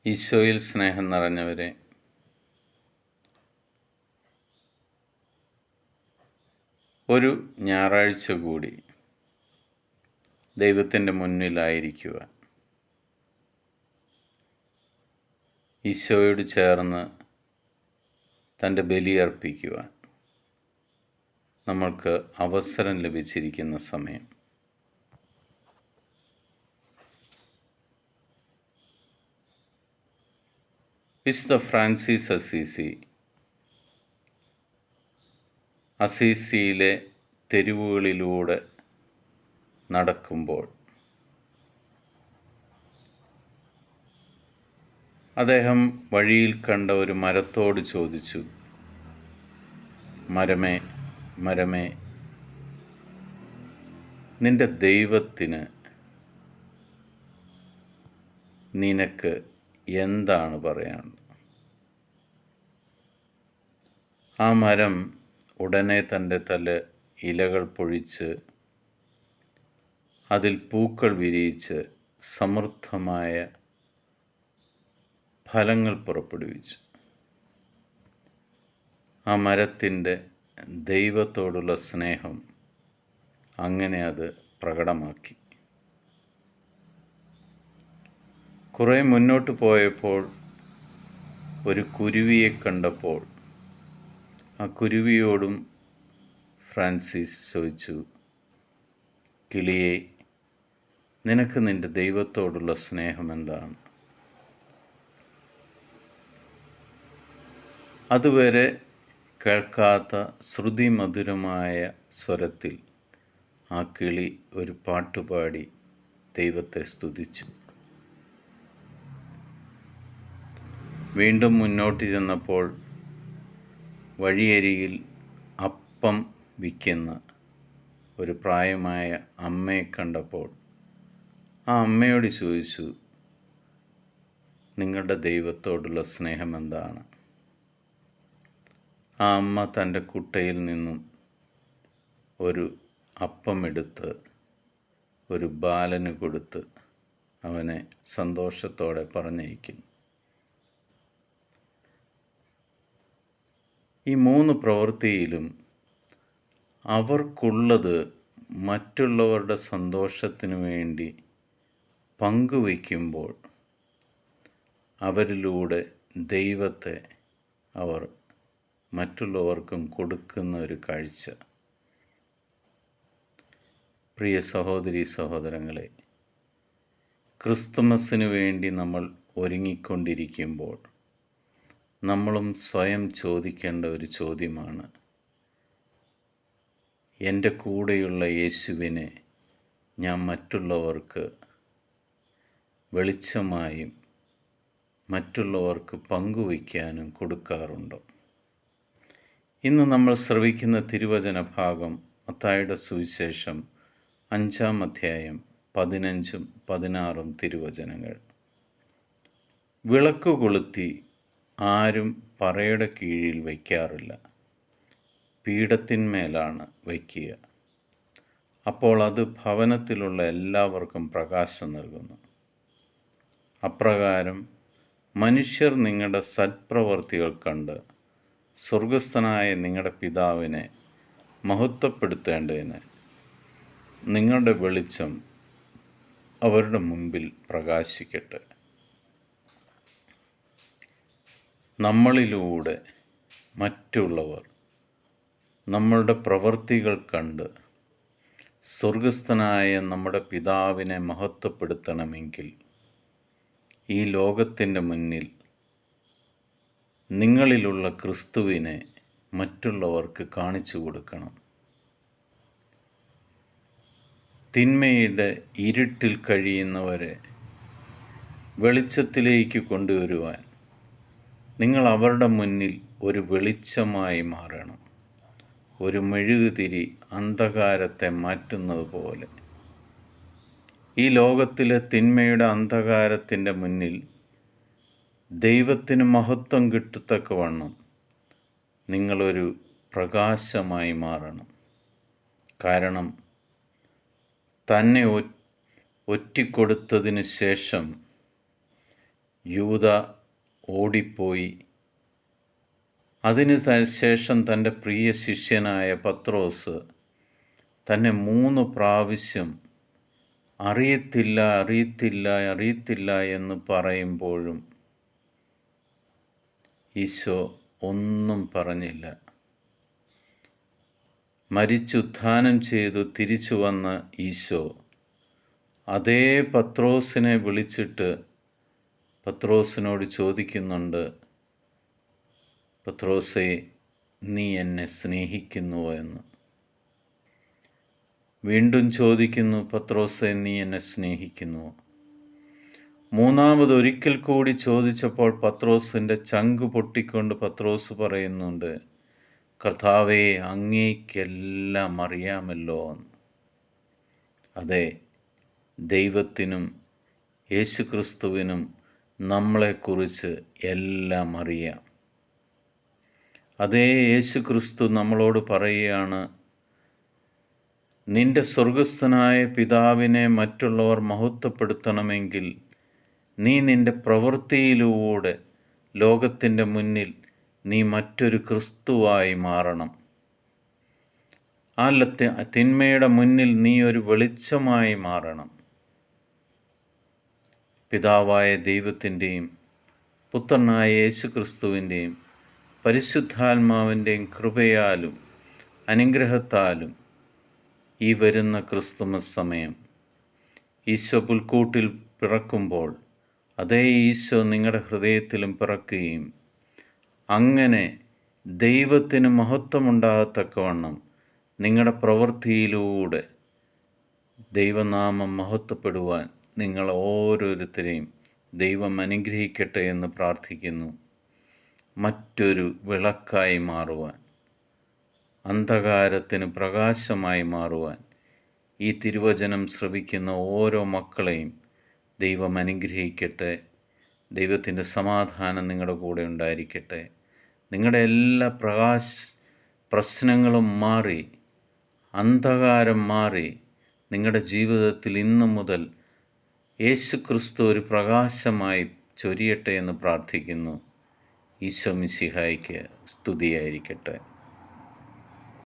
ഈശോയിൽ സ്നേഹം നിറഞ്ഞവരെ, ഒരു ഞായറാഴ്ച കൂടി ദൈവത്തിൻ്റെ മുന്നിലായിരിക്കുക, ഈശോയോട് ചേർന്ന് തൻ്റെ ബലിയർപ്പിക്കുവാൻ നമ്മൾക്ക് അവസരം ലഭിച്ചിരിക്കുന്ന സമയം. വിശുദ്ധ ഫ്രാൻസിസ് അസീസിയിലെ തെരുവുകളിലൂടെ നടക്കുമ്പോൾ അദ്ദേഹം വഴിയിൽ കണ്ട ഒരു മരത്തോട് ചോദിച്ചു, മരമേ മരമേ, നിന്റെ ദൈവത്തിന് നിനക്ക് എന്താണ് പറയാനുള്ളത്? ആ മരം ഉടനെ തൻ്റെ ഇലകൾ പൊഴിച്ച് അതിൽ പൂക്കൾ വിരിയിച്ച് സമൃദ്ധമായ ഫലങ്ങൾ പുറപ്പെടുവിച്ചു. ആ മരത്തിൻ്റെ ദൈവത്തോടുള്ള സ്നേഹം അങ്ങനെ അത് പ്രകടമാക്കി. കുറേ മുന്നോട്ട് പോയപ്പോൾ ഒരു കുരുവിയെ കണ്ടപ്പോൾ ആ കുരുവിയോടും ഫ്രാൻസിസ് ചോദിച്ചു, കിളിയെ, നിനക്ക് നിൻ്റെ ദൈവത്തോടുള്ള സ്നേഹം എന്താണ്? അതുവരെ കേൾക്കാത്ത ശ്രുതിമധുരമായ സ്വരത്തിൽ ആ കിളി ഒരു പാട്ടുപാടി ദൈവത്തെ സ്തുതിച്ചു. വീണ്ടും മുന്നോട്ട് ചെന്നപ്പോൾ വഴിയരികിൽ അപ്പം വിൽക്കുന്ന ഒരു പ്രായമായ അമ്മയെ കണ്ടപ്പോൾ ആ അമ്മയോട് ചോദിച്ചു, നിങ്ങളുടെ ദൈവത്തോടുള്ള സ്നേഹം എന്താണ്? ആ അമ്മ തൻ്റെ കുട്ടയിൽ നിന്നും ഒരു അപ്പം എടുത്ത് ഒരു ബാലന് കൊടുത്ത് അവനെ സന്തോഷത്തോടെ പറഞ്ഞയക്കുന്നു. ഈ 3 പ്രവൃത്തിയിലും അവർക്കുള്ളത് മറ്റുള്ളവരുടെ സന്തോഷത്തിനു വേണ്ടി പങ്കുവയ്ക്കുമ്പോൾ അവരിലൂടെ ദൈവത്തെ അവർ മറ്റുള്ളവർക്കും കൊടുക്കുന്ന ഒരു കാഴ്ച. പ്രിയ സഹോദരീ സഹോദരങ്ങളെ, ക്രിസ്തുമസിന് വേണ്ടി നമ്മൾ ഒരുങ്ങിക്കൊണ്ടിരിക്കുമ്പോൾ നമ്മളും സ്വയം ചോദിക്കേണ്ട ഒരു ചോദ്യമാണ്, എൻ്റെ കൂടെയുള്ള യേശുവിനെ ഞാൻ മറ്റുള്ളവർക്ക് വെളിച്ചമായും മറ്റുള്ളവർക്ക് പങ്കുവയ്ക്കാനും കൊടുക്കാറുണ്ടോ? ഇന്ന് നമ്മൾ ശ്രവിക്കുന്ന തിരുവചന ഭാഗം മത്തായിയുടെ സുവിശേഷം 5-ാം അധ്യായം 15-ഉം 16-ഉം തിരുവചനങ്ങൾ. വിളക്ക് കൊളുത്തി ആരും പറയുടെ കീഴിൽ വയ്ക്കാറില്ല, പീഠത്തിന്മേലാണ് വയ്ക്കുക. അപ്പോൾ അത് ഭവനത്തിലുള്ള എല്ലാവർക്കും പ്രകാശം നൽകുന്നു. അപ്രകാരം മനുഷ്യർ നിങ്ങളുടെ സത്പ്രവർത്തികൾ കണ്ട് സ്വർഗസ്ഥനായ നിങ്ങളുടെ പിതാവിനെ മഹത്വപ്പെടുത്തേണ്ടതിന് നിങ്ങളുടെ വെളിച്ചം അവരുടെ മുമ്പിൽ പ്രകാശിക്കട്ടെ. നമ്മളിലൂടെ മറ്റുള്ളവർ നമ്മളുടെ പ്രവൃത്തികൾ കണ്ട് സ്വർഗസ്ഥനായ നമ്മുടെ പിതാവിനെ മഹത്വപ്പെടുത്തണമെങ്കിൽ ഈ ലോകത്തിൻ്റെ മുന്നിൽ നിങ്ങളിലുള്ള ക്രിസ്തുവിനെ മറ്റുള്ളവർക്ക് കാണിച്ചു കൊടുക്കണം. തിന്മയുടെ ഇരുട്ടിൽ കഴിയുന്നവരെ വെളിച്ചത്തിലേക്ക് കൊണ്ടുവരുവാൻ നിങ്ങൾ അവരുടെ മുന്നിൽ ഒരു വെളിച്ചമായി മാറണം. ഒരു മെഴുകുതിരി അന്ധകാരത്തെ മാറ്റുന്നത് പോലെ ഈ ലോകത്തിലെ തിന്മയുടെ അന്ധകാരത്തിൻ്റെ മുന്നിൽ ദൈവത്തിന് മഹത്വം കിട്ടത്തക്കവണ്ണം നിങ്ങളൊരു പ്രകാശമായി മാറണം. കാരണം തന്നെ ഒറ്റിക്കൊടുത്തതിന് ശേഷം യൂദ ഓടിപ്പോയി. അതിനു ശേഷം തൻ്റെ പ്രിയ ശിഷ്യനായ പത്രോസ് തന്നെ 3 പ്രാവശ്യം അറിയത്തില്ല അറിയത്തില്ല അറിയത്തില്ല എന്ന് പറയുമ്പോഴും ഈശോ ഒന്നും പറഞ്ഞില്ല. മരിച്ചുത്ഥാനം ചെയ്തു തിരിച്ചു വന്ന ഈശോ അതേ പത്രോസിനെ വിളിച്ചിട്ട് പത്രോസിനോട് ചോദിക്കുന്നുണ്ട്, പത്രോസേ, നീ എന്നെ സ്നേഹിക്കുന്നുവോ എന്ന്. വീണ്ടും ചോദിക്കുന്നു, പത്രോസേ, നീ എന്നെ സ്നേഹിക്കുന്നുവോ? മൂന്നാമതൊരിക്കൽ കൂടി ചോദിച്ചപ്പോൾ പത്രോസിൻ്റെ ചങ്ക് പൊട്ടിക്കൊണ്ട് പത്രോസ് പറയുന്നുണ്ട്, കർത്താവേ, അങ്ങേക്കെല്ലാം അറിയാമല്ലോ എന്ന്. അതെ, ദൈവത്തിനും യേശുക്രിസ്തുവിനും നമ്മളെക്കുറിച്ച് എല്ലാം അറിയാം. അതേ യേശുക്രിസ്തു നമ്മളോട് പറയുകയാണ്, നിന്റെ സ്വർഗസ്ഥനായ പിതാവിനെ മറ്റുള്ളവർ മഹത്വപ്പെടുത്തണമെങ്കിൽ നീ നിന്റെ പ്രവൃത്തിയിലൂടെ ലോകത്തിൻ്റെ മുന്നിൽ നീ മറ്റൊരു ക്രിസ്തുവായി മാറണം. ആ തിന്മയുടെ മുന്നിൽ നീ ഒരു വെളിച്ചമായി മാറണം. പിതാവായ ദൈവത്തിൻ്റെയും പുത്രനായ യേശുക്രിസ്തുവിൻ്റെയും പരിശുദ്ധാത്മാവിൻ്റെയും കൃപയാലും അനുഗ്രഹത്താലും ഈ വരുന്ന ക്രിസ്തുമസ് സമയം ഈശോ പുൽക്കൂട്ടിൽ പിറക്കുമ്പോൾ അതേ ഈശോ നിങ്ങളുടെ ഹൃദയത്തിലും പിറക്കുകയും അങ്ങനെ ദൈവത്തിന് മഹത്വമുണ്ടാകത്തക്കവണ്ണം നിങ്ങളുടെ പ്രവൃത്തിയിലൂടെ ദൈവനാമം മഹത്വപ്പെടുവാൻ നിങ്ങൾ ഓരോരുത്തരെയും ദൈവം അനുഗ്രഹിക്കട്ടെ എന്ന് പ്രാർത്ഥിക്കുന്നു. മറ്റൊരു വിളക്കായി മാറുവാൻ, അന്ധകാരത്തിന് പ്രകാശമായി മാറുവാൻ ഈ തിരുവചനം ശ്രവിക്കുന്ന ഓരോ മക്കളെയും ദൈവം അനുഗ്രഹിക്കട്ടെ. ദൈവത്തിൻ്റെ സമാധാനം നിങ്ങളുടെ കൂടെ ഉണ്ടായിരിക്കട്ടെ. നിങ്ങളുടെ എല്ലാ പ്രശ്നങ്ങളും മാറി, അന്ധകാരം മാറി, നിങ്ങളുടെ ജീവിതത്തിൽ ഇന്നു മുതൽ യേശുക്രിസ്തു ഒരു പ്രകാശമായി ചൊരിയട്ടെ എന്ന് പ്രാർത്ഥിക്കുന്നു. ഈശോ മിശിഹായ്ക്ക് സ്തുതിയായിരിക്കട്ടെ.